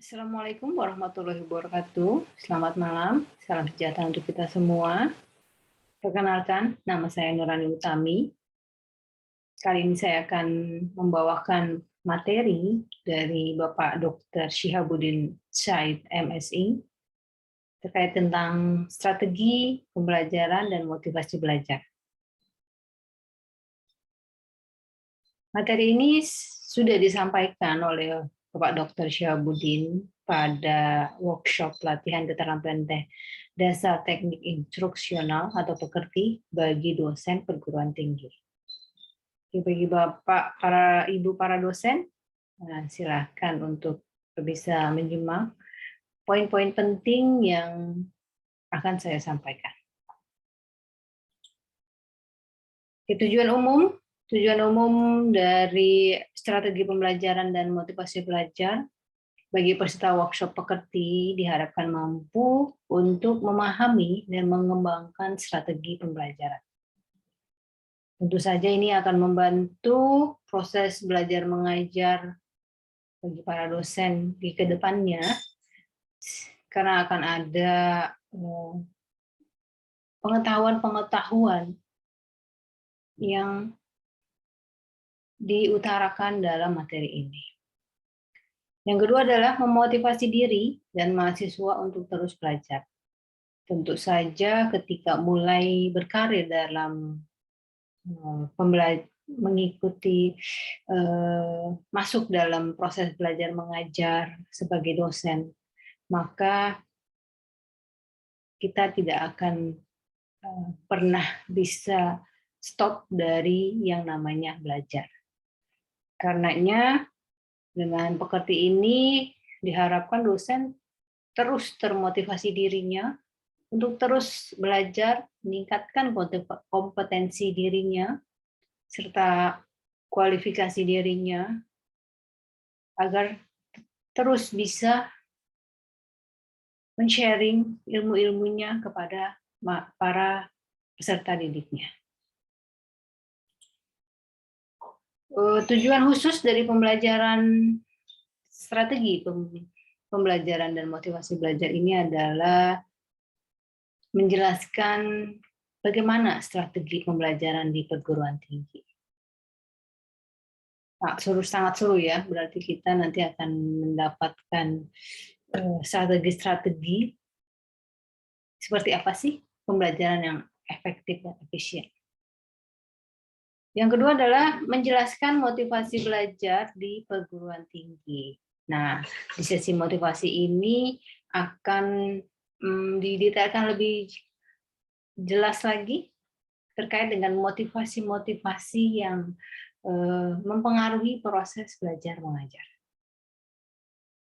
Assalamualaikum warahmatullahi wabarakatuh. Selamat malam, salam sejahtera untuk kita semua. Perkenalkan, nama saya Nurani Utami. Kali ini saya akan membawakan materi dari Bapak Dr. Syihabuddin Syahid, MSI, terkait tentang strategi pembelajaran dan motivasi belajar. Materi ini sudah disampaikan oleh Bapak Dr. Syihabuddin pada workshop latihan keterampilan dasar teknik instruksional atau pekerti bagi dosen perguruan tinggi. Bagi Bapak, para Ibu, para dosen, silakan untuk bisa menyimak poin-poin penting yang akan saya sampaikan. Tujuan umum dari strategi pembelajaran dan motivasi belajar bagi peserta workshop pekerti diharapkan mampu untuk memahami dan mengembangkan strategi pembelajaran. Tentu saja ini akan membantu proses belajar mengajar bagi para dosen di kedepannya, karena akan ada pengetahuan-pengetahuan yang diutarakan dalam materi ini. Yang kedua adalah memotivasi diri dan mahasiswa untuk terus belajar. Tentu saja ketika mulai berkarir dalam mengikuti masuk dalam proses belajar mengajar sebagai dosen, maka kita tidak akan pernah bisa stop dari yang namanya belajar. Karenanya dengan pekerti ini diharapkan dosen terus termotivasi dirinya untuk terus belajar, meningkatkan kompetensi dirinya, serta kualifikasi dirinya, agar terus bisa men-sharing ilmu-ilmunya kepada para peserta didiknya. Tujuan khusus dari pembelajaran strategi pembelajaran dan motivasi belajar ini adalah menjelaskan bagaimana strategi pembelajaran di perguruan tinggi. Sangat seru ya, berarti kita nanti akan mendapatkan strategi-strategi seperti apa sih pembelajaran yang efektif dan efisien. Yang kedua adalah menjelaskan motivasi belajar di perguruan tinggi. Nah, di sesi motivasi ini akan didetailkan lebih jelas lagi terkait dengan motivasi-motivasi yang mempengaruhi proses belajar mengajar.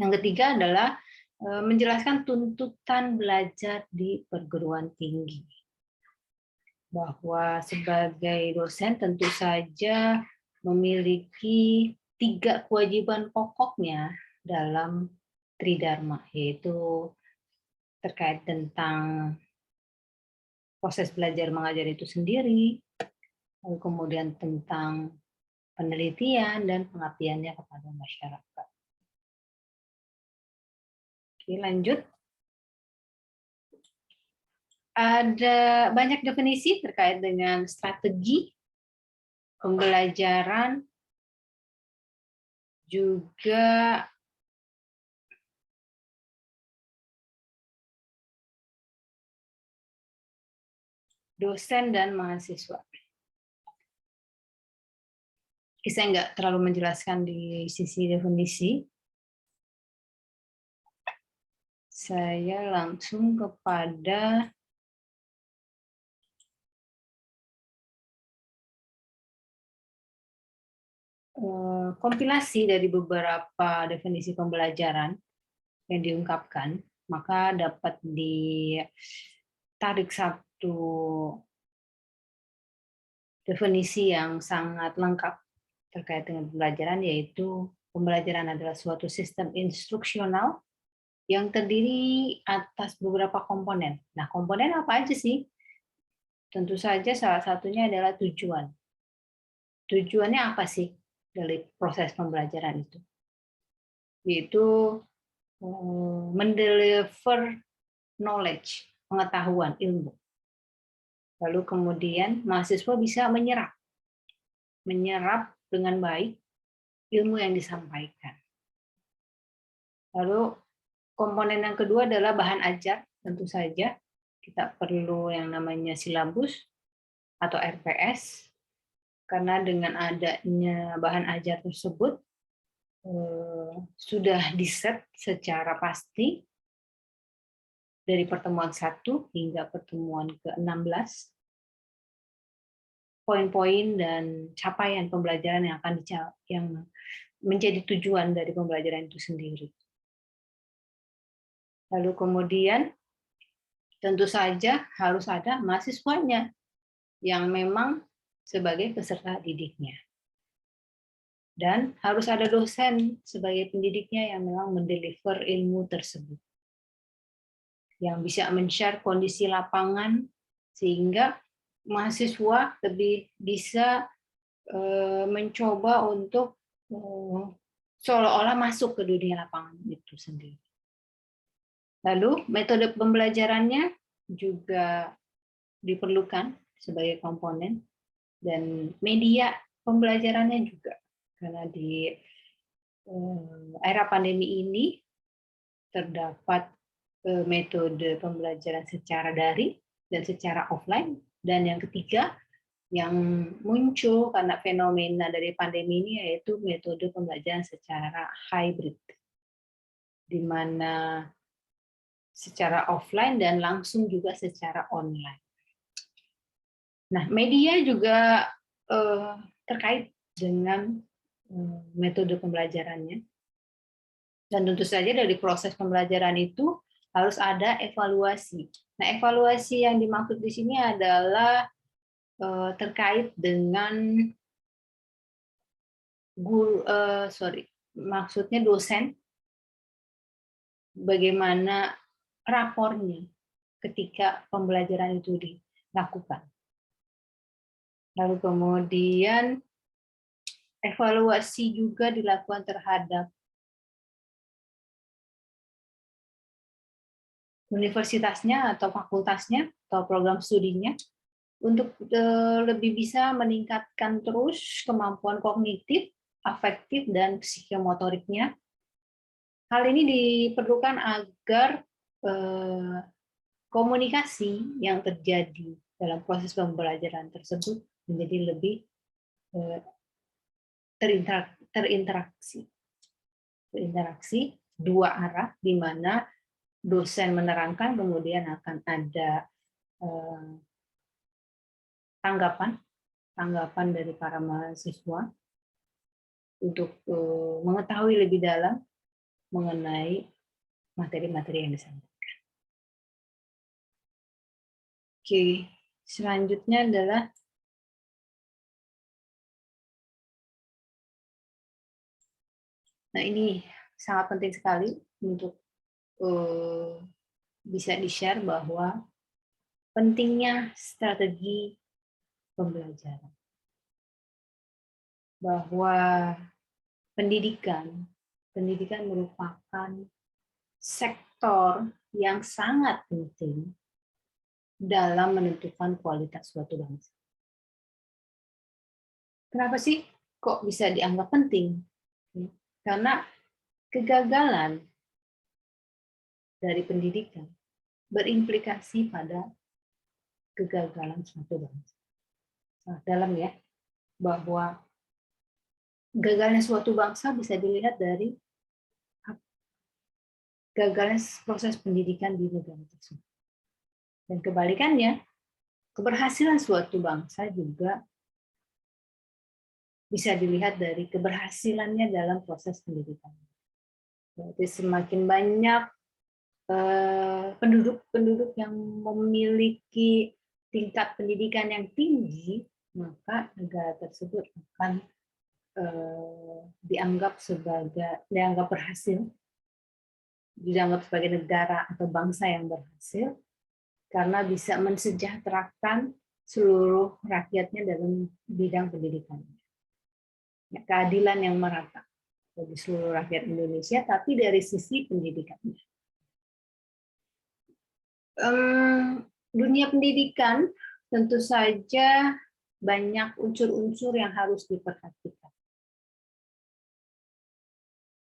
Yang ketiga adalah menjelaskan tuntutan belajar di perguruan tinggi. Bahwa sebagai dosen tentu saja memiliki 3 kewajiban pokoknya dalam Tridharma, yaitu terkait tentang proses belajar mengajar itu sendiri, lalu kemudian tentang penelitian dan pengabdiannya kepada masyarakat. Oke, lanjut. Ada banyak definisi terkait dengan strategi pembelajaran, juga dosen dan mahasiswa. Saya nggak terlalu menjelaskan di sisi definisi. Saya langsung kepada kompilasi dari beberapa definisi pembelajaran yang diungkapkan, maka dapat ditarik satu definisi yang sangat lengkap terkait dengan pembelajaran, yaitu pembelajaran adalah suatu sistem instruksional yang terdiri atas beberapa komponen. Nah, komponen apa aja sih? Tentu saja salah satunya adalah tujuan. Tujuannya apa sih dari proses pembelajaran itu? Yaitu mendeliver knowledge, pengetahuan, ilmu. Lalu kemudian mahasiswa bisa menyerap dengan baik ilmu yang disampaikan. Lalu komponen yang kedua adalah bahan ajar, tentu saja kita perlu yang namanya silabus atau RPS, karena dengan adanya bahan ajar tersebut sudah diset secara pasti dari pertemuan 1 hingga pertemuan ke-16 poin-poin dan capaian pembelajaran yang menjadi tujuan dari pembelajaran itu sendiri. Lalu kemudian tentu saja harus ada mahasiswanya yang memang sebagai peserta didiknya. Dan harus ada dosen sebagai pendidiknya yang memang mendeliver ilmu tersebut. Yang bisa men-share kondisi lapangan sehingga mahasiswa lebih bisa mencoba untuk seolah-olah masuk ke dunia lapangan itu sendiri. Lalu metode pembelajarannya juga diperlukan sebagai komponen dan media pembelajarannya juga, karena di era pandemi ini terdapat metode pembelajaran secara daring dan secara offline, dan yang ketiga yang muncul karena fenomena dari pandemi ini yaitu metode pembelajaran secara hybrid, di mana secara offline dan langsung juga secara online. Nah, media juga terkait dengan metode pembelajarannya. Dan tentu saja dari proses pembelajaran itu harus ada evaluasi. Nah, evaluasi yang dimaksud di sini adalah terkait dengan maksudnya dosen, bagaimana rapornya ketika pembelajaran itu dilakukan. Lalu kemudian evaluasi juga dilakukan terhadap universitasnya atau fakultasnya atau program studinya untuk lebih bisa meningkatkan terus kemampuan kognitif, afektif, dan psikomotoriknya. Hal ini diperlukan agar komunikasi yang terjadi dalam proses pembelajaran tersebut menjadi lebih terinteraksi dua arah, di mana dosen menerangkan, kemudian akan ada tanggapan dari para mahasiswa untuk mengetahui lebih dalam mengenai materi-materi yang disampaikan. Oke, selanjutnya adalah ini sangat penting sekali untuk bisa di-share bahwa pentingnya strategi pembelajaran. Bahwa pendidikan merupakan sektor yang sangat penting dalam menentukan kualitas suatu bangsa. Kenapa sih kok bisa dianggap penting? Karena kegagalan dari pendidikan berimplikasi pada kegagalan suatu bangsa. Sangat dalam ya, bahwa gagalnya suatu bangsa bisa dilihat dari gagalnya proses pendidikan di negara tersebut. Dan kebalikannya, keberhasilan suatu bangsa juga bisa dilihat dari keberhasilannya dalam proses pendidikan. Jadi semakin banyak penduduk yang memiliki tingkat pendidikan yang tinggi, maka negara tersebut akan dianggap berhasil, dianggap sebagai negara atau bangsa yang berhasil karena bisa mensejahterakan seluruh rakyatnya dalam bidang pendidikan. Keadilan yang merata. bagi seluruh rakyat Indonesia, tapi dari sisi pendidikannya. Dunia pendidikan tentu saja banyak unsur-unsur yang harus diperhatikan.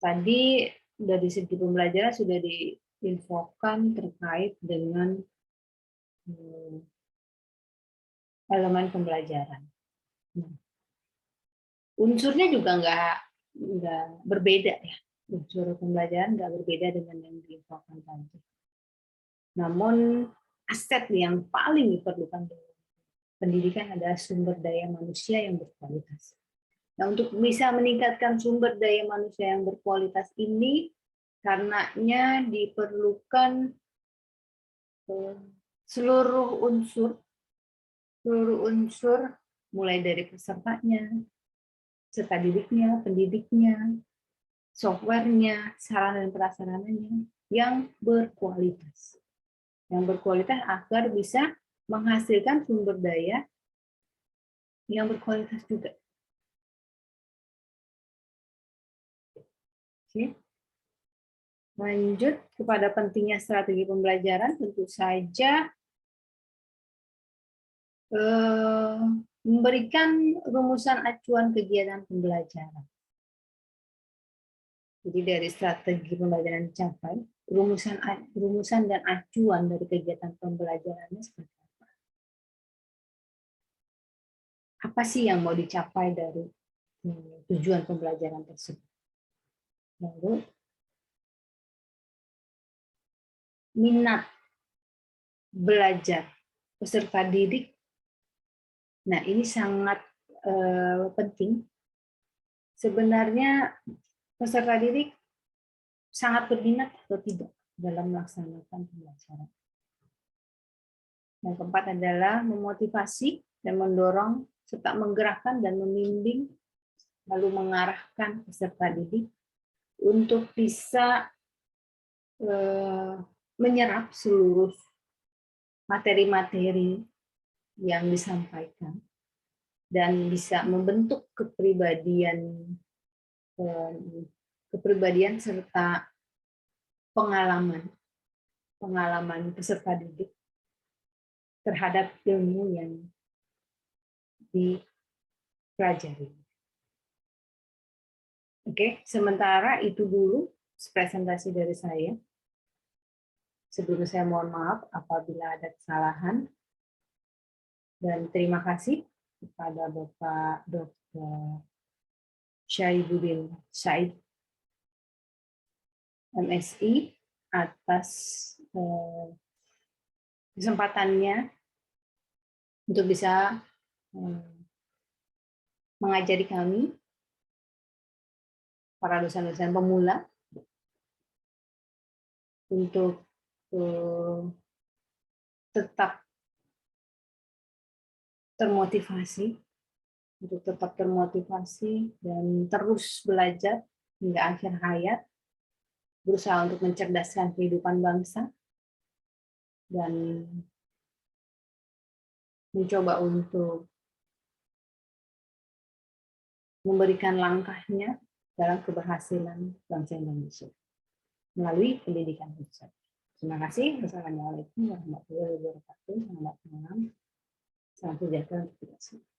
Tadi dari segi pembelajaran sudah diinfokan terkait dengan elemen pembelajaran. Unsurnya juga nggak berbeda ya. Unsur pembelajaran nggak berbeda dengan yang diinfokan tadi. Namun aset yang paling diperlukan dalam pendidikan adalah sumber daya manusia yang berkualitas. Nah, untuk bisa meningkatkan sumber daya manusia yang berkualitas ini, karenanya diperlukan seluruh unsur mulai dari pesertanya, peserta didiknya, pendidiknya, softwarenya, sarana dan prasarananya yang berkualitas. Yang berkualitas agar bisa menghasilkan sumber daya yang berkualitas juga. Oke. Lanjut kepada pentingnya strategi pembelajaran, tentu saja memberikan rumusan acuan kegiatan pembelajaran. Jadi dari strategi pembelajaran dicapai, rumusan dan acuan dari kegiatan pembelajarannya seperti apa? Apa sih yang mau dicapai dari tujuan pembelajaran tersebut? Lalu minat belajar peserta didik. Nah, ini sangat penting. Sebenarnya peserta didik sangat berminat atau tidak dalam melaksanakan pembelajaran. Yang keempat adalah memotivasi dan mendorong serta menggerakkan dan membimbing lalu mengarahkan peserta didik untuk bisa menyerap seluruh materi-materi yang disampaikan dan bisa membentuk kepribadian serta pengalaman peserta didik terhadap ilmu yang dipelajari. Oke, sementara itu dulu presentasi dari saya. Sebelumnya saya mohon maaf apabila ada kesalahan. Dan terima kasih kepada Bapak Dr. Syaibuddin Said, MSI, atas kesempatannya untuk bisa mengajari kami, para dosen-dosen pemula, untuk tetap termotivasi dan terus belajar hingga akhir hayat, berusaha untuk mencerdaskan kehidupan bangsa, dan mencoba untuk memberikan langkahnya dalam keberhasilan bangsa Indonesia melalui pendidikan khusus. Terima kasih. Wassalamualaikum warahmatullahi wabarakatuh. Selamat malam. Salam sejahtera untuk kita semua.